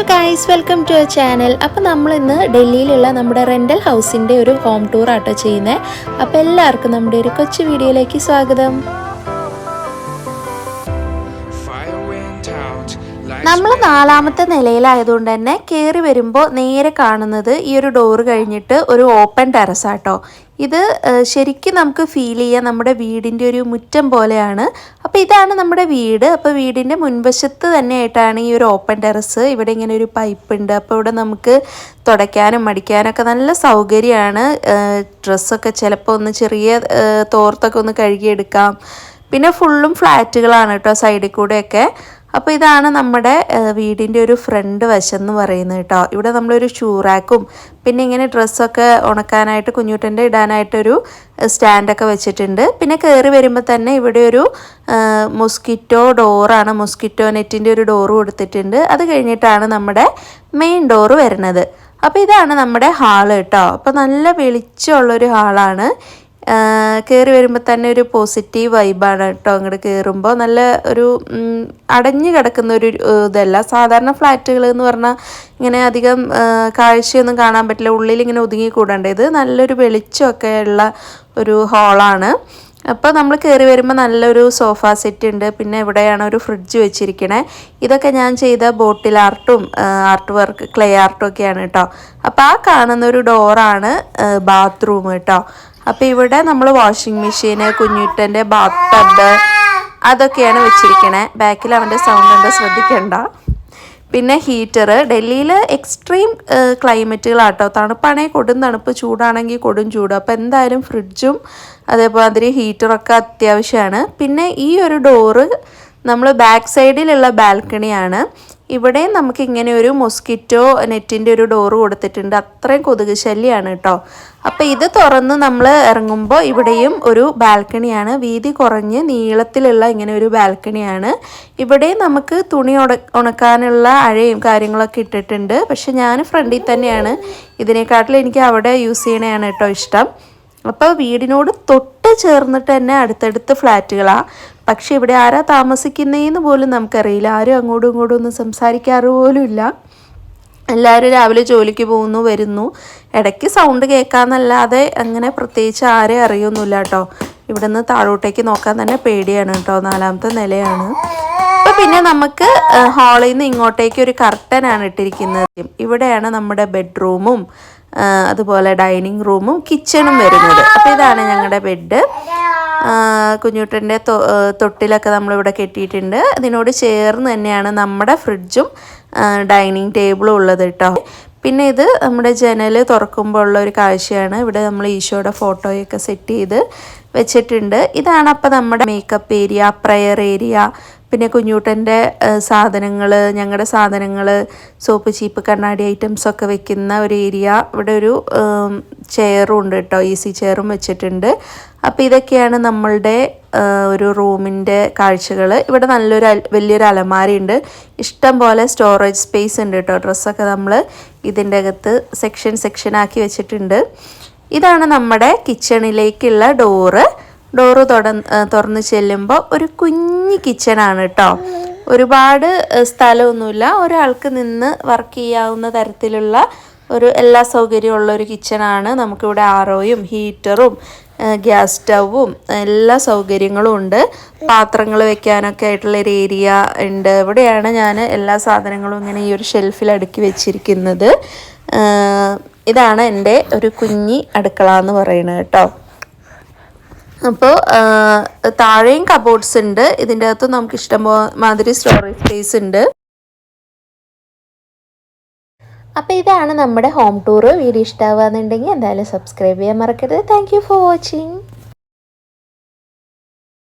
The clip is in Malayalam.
Guys, welcome to our channel. അപ്പോൾ നമ്മൾ ഇന്ന് ഡൽഹിയിലുള്ള നമ്മുടെ റെൻ്റൽ ഹൗസിൻ്റെ ഒരു ഹോം ടൂർ ആട്ടോ ചെയ്യുന്നത്. അപ്പോൾ എല്ലാവർക്കും നമ്മുടെ ഒരു കൊച്ചു വീഡിയോയിലേക്ക് സ്വാഗതം. നമ്മൾ 4ാമത്തെ നിലയിലായതുകൊണ്ട് തന്നെ കയറി വരുമ്പോൾ നേരെ കാണുന്നത് ഈ ഒരു ഡോറ് കഴിഞ്ഞിട്ട് ഒരു ഓപ്പൺ ടെറസാട്ടോ. ഇത് ശരിക്കും നമുക്ക് ഫീൽ ചെയ്യാം നമ്മുടെ വീടിൻ്റെ ഒരു മുറ്റം പോലെയാണ്. അപ്പോൾ ഇതാണ് നമ്മുടെ വീട്. അപ്പോൾ വീടിൻ്റെ മുൻവശത്ത് തന്നെയായിട്ടാണ് ഈ ഒരു ഓപ്പൺ ടെറസ്. ഇവിടെ ഇങ്ങനെ ഒരു പൈപ്പ് ഉണ്ട്. അപ്പോൾ ഇവിടെ നമുക്ക് തുടയ്ക്കാനും മടിക്കാനൊക്കെ നല്ല സൗകര്യമാണ്. ഡ്രസ്സൊക്കെ ചിലപ്പോൾ ഒന്ന് ചെറിയ തോർത്തൊക്കെ ഒന്ന് കഴുകിയെടുക്കാം. പിന്നെ ഫുള്ളും ഫ്ലാറ്റുകളാണ് കേട്ടോ സൈഡിൽ കൂടെയൊക്കെ. അപ്പോൾ ഇതാണ് നമ്മുടെ വീടിൻ്റെ ഒരു ഫ്രണ്ട് വശം എന്ന് പറയുന്നത് കേട്ടോ. ഇവിടെ നമ്മളൊരു ഷൂറാക്കും പിന്നെ ഇങ്ങനെ ഡ്രസ്സൊക്കെ ഉണക്കാനായിട്ട് കുഞ്ഞുട്ടൻ്റെ ഇടാനായിട്ടൊരു സ്റ്റാൻഡൊക്കെ വെച്ചിട്ടുണ്ട്. പിന്നെ കയറി വരുമ്പോൾ തന്നെ ഇവിടെ ഒരു മൊസ്കിറ്റോ ഡോറാണ്, മൊസ്കിറ്റോ നെറ്റിൻ്റെ ഒരു ഡോറ് കൊടുത്തിട്ടുണ്ട്. അത് കഴിഞ്ഞിട്ടാണ് നമ്മുടെ മെയിൻ ഡോറ് വരുന്നത്. അപ്പോൾ ഇതാണ് നമ്മുടെ ഹാള് കേട്ടോ. അപ്പോൾ നല്ല വെളിച്ചമുള്ളൊരു ഹാളാണ്. കയറി വരുമ്പോൾ തന്നെ ഒരു പോസിറ്റീവ് വൈബാണ് കേട്ടോ. അങ്ങോട്ട് കയറുമ്പോൾ നല്ല ഒരു അടഞ്ഞു കിടക്കുന്ന ഒരു ഇതല്ല. സാധാരണ ഫ്ലാറ്റുകൾ എന്ന് പറഞ്ഞാൽ ഇങ്ങനെ അധികം കാഴ്ചയൊന്നും കാണാൻ പറ്റില്ല, ഉള്ളിൽ ഇങ്ങനെ ഒതുങ്ങിക്കൂടേണ്ടത്. ഇത് നല്ലൊരു വെളിച്ചമൊക്കെ ഉള്ള ഒരു ഹാളാണ്. അപ്പോൾ നമ്മൾ കയറി വരുമ്പോൾ നല്ലൊരു സോഫ സെറ്റ് ഉണ്ട്. പിന്നെ ഇവിടെയാണ് ഒരു ഫ്രിഡ്ജ് വെച്ചിരിക്കണേ. ഇതൊക്കെ ഞാൻ ചെയ്ത ബോട്ടിൽ ആർട്ടും ആർട്ട് വർക്ക് ക്ലേ ആർട്ടും ഒക്കെയാണ് കേട്ടോ. അപ്പോൾ ആ കാണുന്ന ഒരു ഡോറാണ് ബാത്റൂം കേട്ടോ. അപ്പോൾ ഇവിടെ നമ്മൾ വാഷിംഗ് മെഷീന്, കുഞ്ഞുട്ടൻ്റെ ബാത്ത് ടബ് അതൊക്കെയാണ് വെച്ചിരിക്കണേ. ബാക്കിൽ അവൻ്റെ സൗണ്ട് ഉണ്ട്, ശ്രദ്ധിക്കണ്ട. പിന്നെ ഹീറ്റർ. ഡൽഹിയിൽ എക്സ്ട്രീം ക്ലൈമറ്റുകളാട്ടോ. തണുപ്പാണെങ്കിൽ കൊടും തണുപ്പ്, ചൂടാണെങ്കിൽ കൊടും ചൂട്. അപ്പോൾ എന്തായാലും ഫ്രിഡ്ജും അതേപോലെ ഹീറ്ററൊക്കെ അത്യാവശ്യമാണ്. പിന്നെ ഈ ഒരു ഡോറ് നമ്മൾ ബാക്ക് സൈഡിലുള്ള ബാൽക്കണിയാണ്. ഇവിടെയും നമുക്ക് ഇങ്ങനെ ഒരു മൊസ്കിറ്റോ നെറ്റിൻ്റെ ഒരു ഡോറ് കൊടുത്തിട്ടുണ്ട്. അത്രയും കൊതുക് ശല്യമാണ് കേട്ടോ. അപ്പോൾ ഇത് തുറന്ന് നമ്മൾ ഇറങ്ങുമ്പോൾ ഇവിടെയും ഒരു ബാൽക്കണിയാണ്. വീതി കുറഞ്ഞ് നീളത്തിലുള്ള ഇങ്ങനെ ഒരു ബാൽക്കണിയാണ്. ഇവിടെയും നമുക്ക് തുണി ഉണക്കാനുള്ള അഴയും കാര്യങ്ങളൊക്കെ ഇട്ടിട്ടുണ്ട്. പക്ഷെ ഞാൻ ഫ്രണ്ടിൽ തന്നെയാണ്. ഇതിനെക്കാട്ടിലും എനിക്ക് അവിടെ യൂസ് ചെയ്യണതാണ് കേട്ടോ ഇഷ്ടം. അപ്പോൾ വീടിനോട് തൊട്ട് ചേർന്നിട്ട് തന്നെ അടുത്തടുത്ത് ഫ്ലാറ്റുകളാണ്. പക്ഷെ ഇവിടെ ആരാ താമസിക്കുന്നതെന്ന് പോലും നമുക്കറിയില്ല. ആരും അങ്ങോട്ടും ഇങ്ങോട്ടും ഒന്നും സംസാരിക്കാറ് പോലും ഇല്ല. എല്ലാവരും രാവിലെ ജോലിക്ക് പോകുന്നു വരുന്നു. ഇടയ്ക്ക് സൗണ്ട് കേൾക്കാമെന്നല്ലാതെ അങ്ങനെ പ്രത്യേകിച്ച് ആരെയും അറിയൊന്നുമില്ല കേട്ടോ. ഇവിടെ നിന്ന് താഴോട്ടേക്ക് നോക്കാൻ തന്നെ പേടിയാണ് കേട്ടോ. 4ാമത്തെ നിലയാണ്. അപ്പോൾ പിന്നെ നമുക്ക് ഹാളിൽ നിന്ന് ഇങ്ങോട്ടേക്ക് ഒരു കർട്ടനാണ് ഇട്ടിരിക്കുന്നത്. ഇവിടെയാണ് നമ്മുടെ ബെഡ്റൂമും അതുപോലെ ഡൈനിങ് റൂമും കിച്ചണും വരുന്നത്. അപ്പോൾ ഇതാണ് ഞങ്ങളുടെ ബെഡ്. കുഞ്ഞുട്ടൻ്റെ തൊട്ടിലൊക്കെ നമ്മളിവിടെ കെട്ടിയിട്ടുണ്ട്. അതിനോട് ചേർന്ന് തന്നെയാണ് നമ്മുടെ ഫ്രിഡ്ജും ഡൈനിങ് ടേബിളും ഉള്ളത് കേട്ടോ. പിന്നെ ഇത് നമ്മുടെ ജനൽ തുറക്കുമ്പോൾ ഉള്ള ഒരു കാഴ്ചയാണ്. ഇവിടെ നമ്മൾ ഈശോയുടെ ഫോട്ടോയൊക്കെ സെറ്റ് ചെയ്ത് വെച്ചിട്ടുണ്ട്. ഇതാണ് അപ്പോൾ നമ്മുടെ മേക്കപ്പ് ഏരിയ, പ്രയർ ഏരിയ, പിന്നെ കുഞ്ഞൂട്ടൻ്റെ സാധനങ്ങൾ, ഞങ്ങളുടെ സാധനങ്ങൾ, സോപ്പ്, ചീപ്പ്, കണ്ണാടി ഐറ്റംസൊക്കെ വെക്കുന്ന ഒരു ഏരിയ. ഇവിടെ ഒരു ചെയറും ഉണ്ട് കേട്ടോ, ഈസി ചെയറും വെച്ചിട്ടുണ്ട്. അപ്പോൾ ഇതൊക്കെയാണ് നമ്മളുടെ ഒരു റൂമിൻ്റെ കാഴ്ചകൾ. ഇവിടെ വലിയൊരു അലമാരി ഉണ്ട്. ഇഷ്ടം പോലെ സ്റ്റോറേജ് സ്പേസ് ഉണ്ട് കേട്ടോ. ഡ്രസ്സൊക്കെ നമ്മൾ ഇതിൻ്റെ അകത്ത് സെക്ഷനാക്കി വെച്ചിട്ടുണ്ട്. ഇതാണ് നമ്മുടെ കിച്ചണിലേക്കുള്ള ഡോറ് തുറന്ന് ചെല്ലുമ്പോൾ ഒരു കുഞ്ഞി കിച്ചണാണ് കേട്ടോ. ഒരുപാട് സ്ഥലമൊന്നുമില്ല. ഒരാൾക്ക് നിന്ന് വർക്ക് ചെയ്യാവുന്ന തരത്തിലുള്ള എല്ലാ സൗകര്യമുള്ള ഒരു കിച്ചണാണ്. നമുക്കിവിടെ ആറോയും ഹീറ്ററും ഗ്യാസ് സ്റ്റൗവും എല്ലാ സൗകര്യങ്ങളും ഉണ്ട്. പാത്രങ്ങൾ വെക്കാനൊക്കെ ആയിട്ടുള്ളൊരു ഏരിയ ഉണ്ട്. ഇവിടെയാണ് ഞാൻ എല്ലാ സാധനങ്ങളും ഇങ്ങനെ ഈ ഒരു ഷെൽഫിൽ അടുക്കി വെച്ചിരിക്കുന്നത്. ഇതാണ് എൻ്റെ ഒരു കുഞ്ഞി അടുക്കള എന്ന് പറയുന്നത് കേട്ടോ. അപ്പോൾ താഴെയും കബോർഡ്സ് ഉണ്ട്. ഇതിൻ്റെ അകത്ത് നമുക്ക് ഇഷ്ടംമാതിരി സ്റ്റോറേജ് സ്പേസ് ഉണ്ട്. അപ്പോൾ ഇതാണ് നമ്മുടെ ഹോം ടൂർ. വീഡിയോ ഇഷ്ടമാകുന്നുണ്ടെങ്കിൽ എന്തായാലും സബ്സ്ക്രൈബ് ചെയ്യാൻ മറക്കരുത്. Thank you for watching.